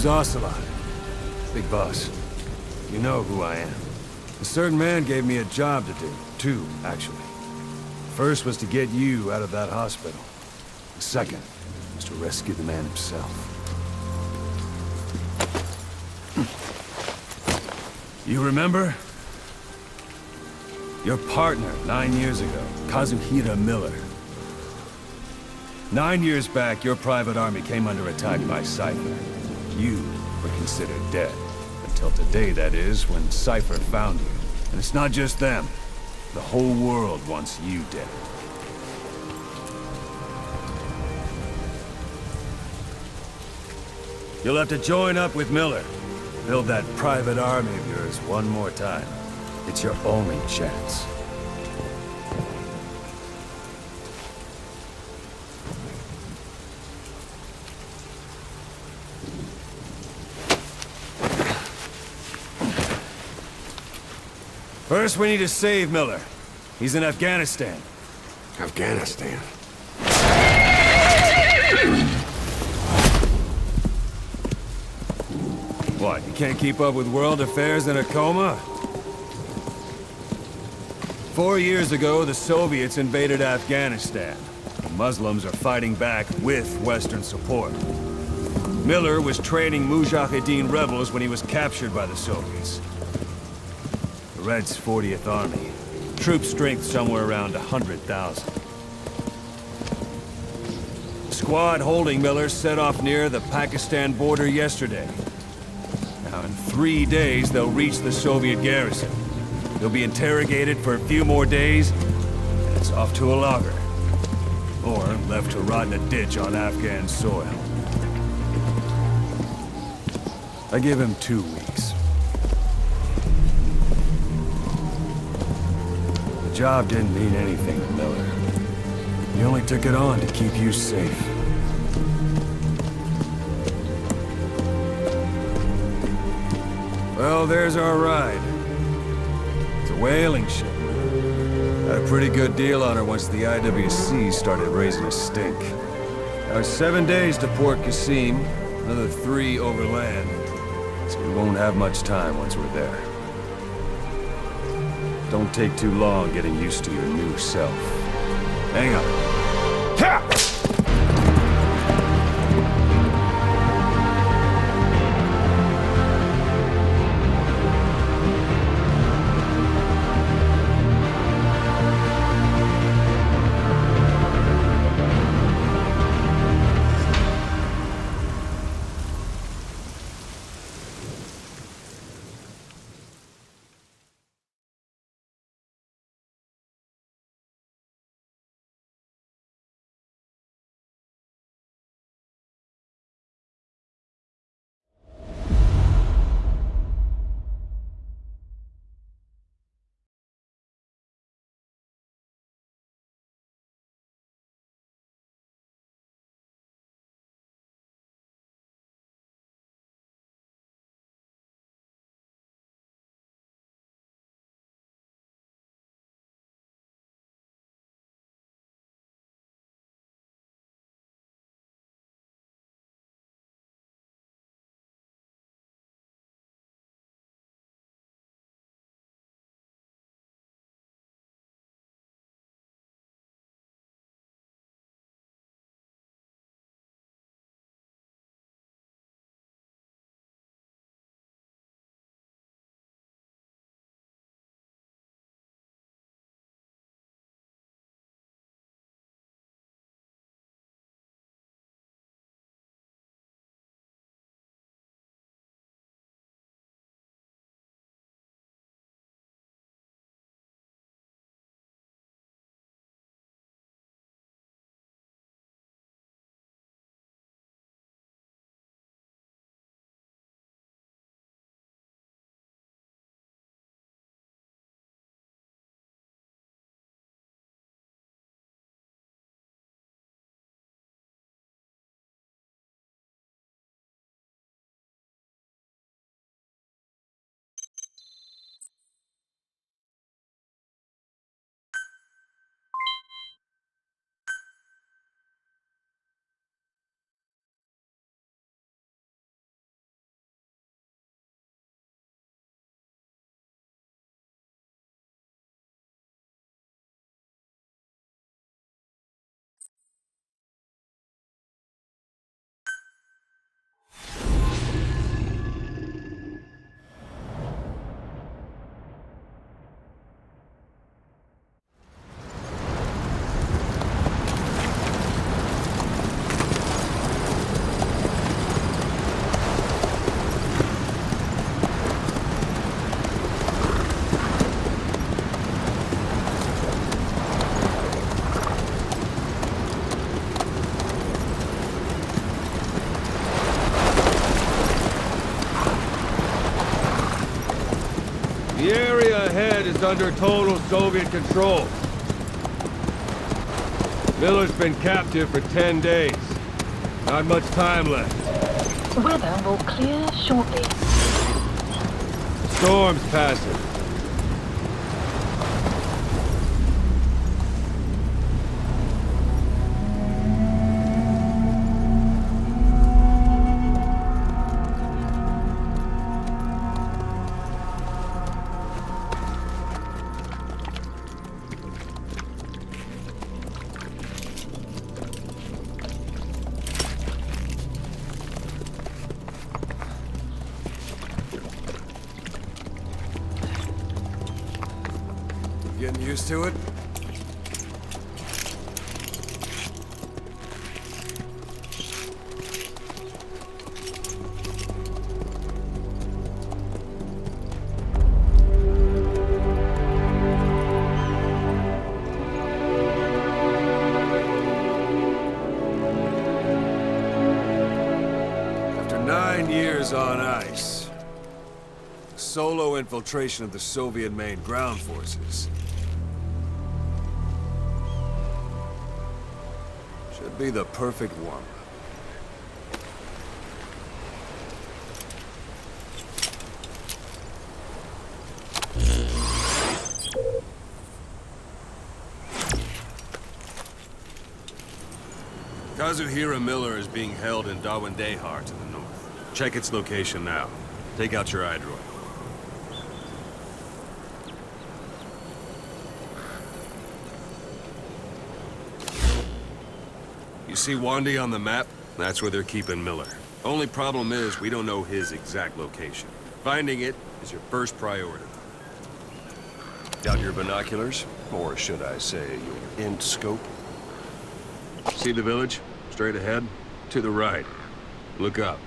name's Ocelot. Big boss. You know who I am. A certain man gave me a job to do. Two, actually. First was to get you out of that hospital. The second was to rescue the man himself. You remember? Your partner, 9 years ago, Kazuhira Miller. 9 years back, your private army came under attack by Cypher. You were considered dead. Until today, that is, when Cypher found you. And it's not just them. The whole world wants you dead. You'll have to join up with Miller. Build that private army of yours one more time. It's your only chance. First, we need to save Miller. He's in Afghanistan. Afghanistan? What, you can't keep up with world affairs in a coma? 4 years ago, the Soviets invaded Afghanistan. The Muslims are fighting back with Western support. Miller was training Mujahideen rebels when he was captured by the Soviets. The Red's 40th Army. Troop strength somewhere around 100,000. The squad holding Miller set off near the Pakistan border yesterday. Now, in 3 days, they'll reach the Soviet garrison. They'll be interrogated for a few more days, and it's off to a lager. Or left to rot in a ditch on Afghan soil. I give him 2 weeks. The job didn't mean anything to Miller. He only took it on to keep you safe. Well, there's our ride. It's a whaling ship. Had a pretty good deal on her once the IWC started raising a stink. Now it's 7 days to Port Qasim, another 3 overland. So we won't have much time once we're there. Don't take too long getting used to your new self. Hang on. Ha! is under total Soviet control. Miller's been captive for 10 days. Not much time left. Weather will clear shortly. Storm's passing. Getting used to it? After 9 years on ice, solo infiltration of the Soviet main ground forces should be the perfect warm-up. Kazuhira Miller is being held in Dawandehar to the north. Check its location now. Take out your iDroid. You see Wandy on the map? That's where they're keeping Miller. Only problem is, we don't know his exact location. Finding it is your first priority. Got your binoculars? Or should I say, your int scope? See the village? Straight ahead? To the right. Look up.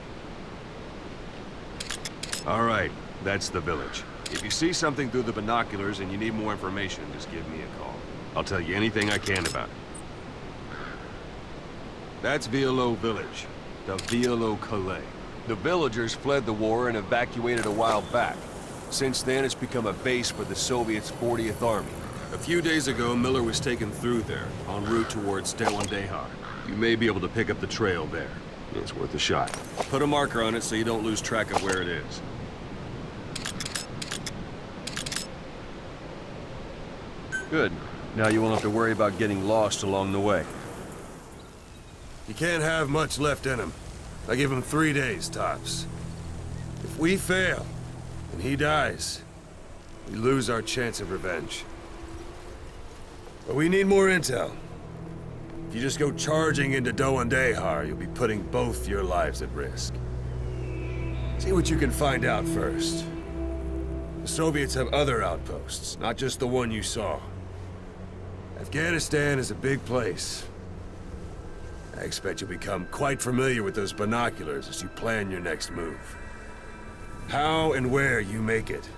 All right, that's the village. If you see something through the binoculars and you need more information, just give me a call. I'll tell you anything I can about it. That's Violo Village, the Violo Calais. The villagers fled the war and evacuated a while back. Since then, it's become a base for the Soviets' 40th Army. A few days ago, Miller was taken through there, en route towards Dawandehar. You may be able to pick up the trail there. It's worth a shot. Put a marker on it so you don't lose track of where it is. Good. Now you won't have to worry about getting lost along the way. He can't have much left in him. I give him 3 days, tops. If we fail, and he dies, we lose our chance of revenge. But we need more intel. If you just go charging into Dawandehar, you'll be putting both your lives at risk. See what you can find out first. The Soviets have other outposts, not just the one you saw. Afghanistan is a big place. I expect you'll become quite familiar with those binoculars as you plan your next move. How and where you make it,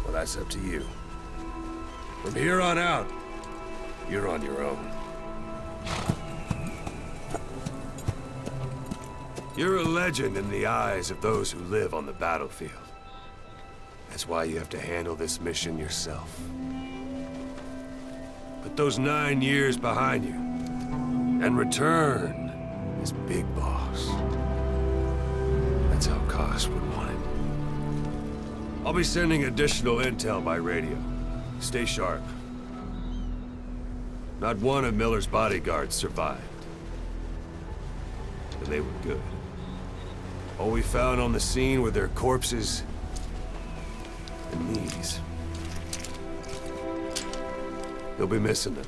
well, that's up to you. From here on out, you're on your own. You're a legend in the eyes of those who live on the battlefield. That's why you have to handle this mission yourself. Put those 9 years behind you, and return as Big Boss. That's how Koss would want it. I'll be sending additional intel by radio. Stay sharp. Not one of Miller's bodyguards survived. And they were good. All we found on the scene were their corpses and knees. He'll be missing them.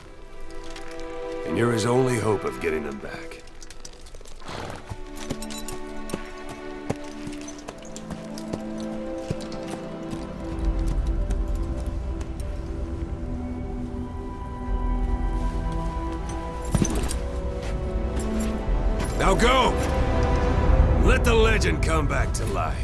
And you're his only hope of getting them back. Now go! Let the legend come back to life.